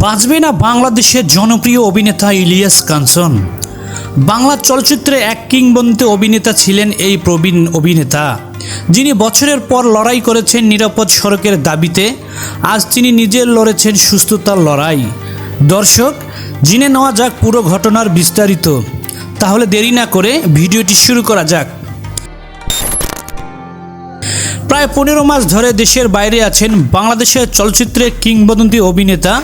বাঁচবে না বাংলাদেশের জনপ্রিয় অভিনেতা ইলিয়াস কাঞ্চন। বাংলা চলচ্চিত্রে এক কিংবদন্তি অভিনেতা ছিলেন এই প্রবীণ অভিনেতা, যিনি বছরের পর লড়াই করেছেন নিরাপদ সড়কের দাবিতে। আজ তিনি নিজে লড়েছেন সুস্থতার লড়াই। দর্শক, জেনে নেওয়া যাক পুরো ঘটনার বিস্তারিত। তাহলে দেরি না করে ভিডিওটি শুরু করা যাক। প্রায় 15 মাস ধরে দেশের বাইরে আছেন বাংলাদেশের চলচ্চিত্রের কিংবদন্তি অভিনেতা।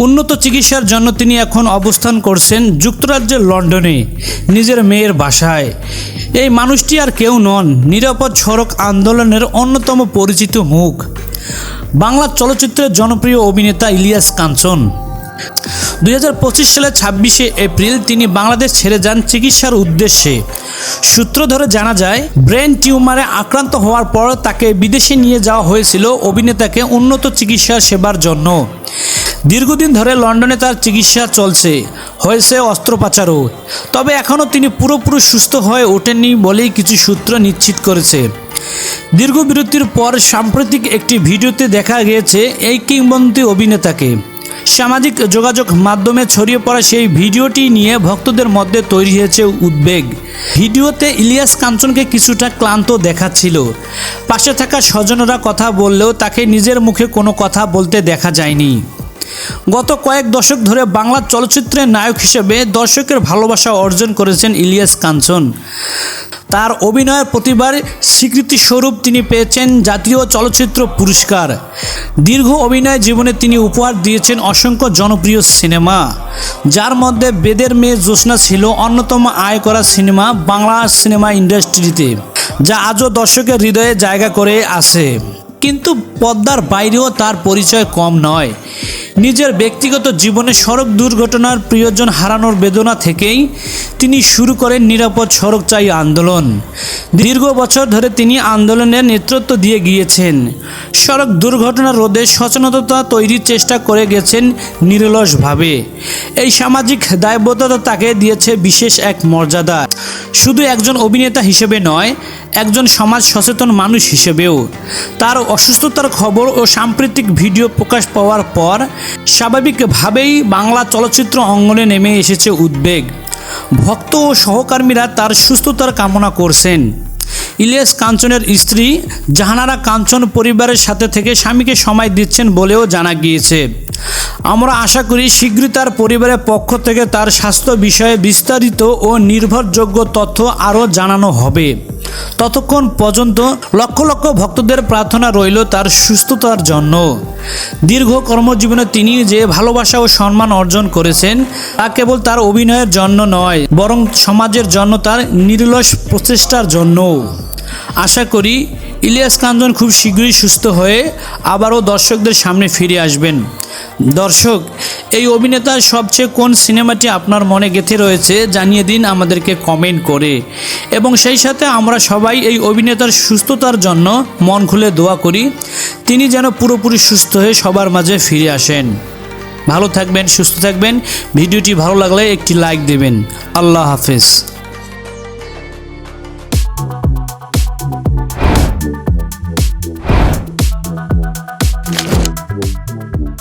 উন্নত চিকিৎসার জন্য তিনি এখন অবস্থান করছেন যুক্তরাজ্যের লন্ডনে, নিজের মেয়ের বাসায়। এই মানুষটি আর কেউ নন, নিরাপদ সড়ক আন্দোলনের অন্যতম পরিচিত মুখ, বাংলা চলচ্চিত্রের জনপ্রিয় অভিনেতা ইলিয়াস কাঞ্চন। 2025 সালের 26শে এপ্রিল তিনি বাংলাদেশ ছেড়ে যান চিকিৎসার উদ্দেশ্যে। সূত্র ধরে জানা যায়, ব্রেন টিউমারে আক্রান্ত হওয়ার পর তাকে বিদেশে নিয়ে যাওয়া হয়েছিল অভিনেতাকে উন্নত চিকিৎসা সেবার জন্য। দীর্ঘদিন ধরে লন্ডনে তার চিকিৎসা চলছে, হয়েছে অস্ত্রোপচারও। তবে এখনও তিনি পুরোপুরি সুস্থ হয়ে ওঠেননি বলেই কিছু সূত্র নিশ্চিত করেছে। দীর্ঘ বিরতির পর সাম্প্রতিক একটি ভিডিওতে দেখা গিয়েছে এই কিংবদন্তি অভিনেতাকে। সামাজিক যোগাযোগ মাধ্যমে ছড়িয়ে পড়া সেই ভিডিওটি নিয়ে ভক্তদের মধ্যে তৈরি হয়েছে উদ্বেগ। ভিডিওতে ইলিয়াস কাঞ্চনকে কিছুটা ক্লান্ত দেখাচ্ছিল। পাশে থাকা স্বজনরা কথা বললেও তাকে নিজের মুখে কোনো কথা বলতে দেখা যায়নি। গত কয়েক দশক ধরে বাংলা চলচ্চিত্রের নায়ক হিসেবে দর্শকের ভালোবাসা অর্জন করেছেন ইলিয়াস কাঞ্চন। তার অভিনয়ের প্রতিভার স্বীকৃতিস্বরূপ তিনি পেয়েছেন জাতীয় চলচ্চিত্র পুরস্কার। দীর্ঘ অভিনয় জীবনে তিনি উপহার দিয়েছেন অসংখ্য জনপ্রিয় সিনেমা, যার মধ্যে বেদের মেয়ে জ্যোৎস্না ছিল অন্যতম আয় করা সিনেমা বাংলা সিনেমা ইন্ডাস্ট্রিতে, যা আজও দর্শকের হৃদয়ে জায়গা করে আছে। কিন্তু পর্দার বাইরেও তার পরিচয় কম নয়। নিজের ব্যক্তিগত জীবনে সড়ক দুর্ঘটনার প্রিয়জন হারানোর বেদনা থেকেই তিনি শুরু করেন নিরাপদ সড়ক চাই আন্দোলন। দীর্ঘ বছর ধরে তিনি আন্দোলনের নেতৃত্ব দিয়ে গিয়েছেন। সড়ক দুর্ঘটনা রোধে সচেতনতা তৈরির চেষ্টা করে গেছেন নিরলসভাবে। এই সামাজিক দায়বদ্ধতা তাকে দিয়েছে বিশেষ এক মর্যাদা, শুধু একজন অভিনেতা হিসেবে নয়, একজন সমাজ সচেতন মানুষ হিসেবেও। তার অসুস্থতার খবর ও সাম্প্রতিক ভিডিও প্রকাশ পাওয়ার পর স্বাভাবিকভাবেই বাংলা চলচ্চিত্র অঙ্গনে নেমে এসেছে উদ্বেগ। ভক্ত ও সহকর্মীরা তার সুস্থতার কামনা করছেন। ইলিয়াস কাঞ্চনের স্ত্রী জাহানারা কাঞ্চন পরিবারের সাথে থেকে স্বামীকে সময় দিচ্ছেন বলেও জানা গিয়েছে। আমরা আশা করি শীঘ্রই তার পরিবারের পক্ষ থেকে তার স্বাস্থ্য বিষয়ে বিস্তারিত ও নির্ভরযোগ্য তথ্য আরও জানানো হবে। ততক্ষণ পর্যন্ত লক্ষ লক্ষ ভক্তদের প্রার্থনা রইল তার সুস্থতার জন্য। দীর্ঘ কর্মজীবনে তিনি যে ভালোবাসা ও সম্মান অর্জন করেছেন, তা কেবল তার অভিনয়ের জন্য নয়, বরং সমাজের জন্য তার নিরলস প্রচেষ্টার জন্য। আশা করি ইলিয়াস কাঞ্চন খুব শীঘ্রই সুস্থ হয়ে আবারও দর্শকদের সামনে ফিরে আসবেন। দর্শক, এই অভিনেতার সবচেয়ে কোন সিনেমাটি আপনার মনে গেঁথে রয়েছে জানিয়ে দিন আমাদেরকে কমেন্ট করে। এবং সেই সাথে আমরা সবাই এই অভিনেতার সুস্থতার জন্য মন খুলে দোয়া করি, তিনি যেন পুরোপুরি সুস্থ হয়ে সবার মাঝে ফিরে আসেন। ভালো থাকবেন, সুস্থ থাকবেন। ভিডিওটি ভালো লাগলে একটি লাইক দেবেন। আল্লাহ হাফেজ।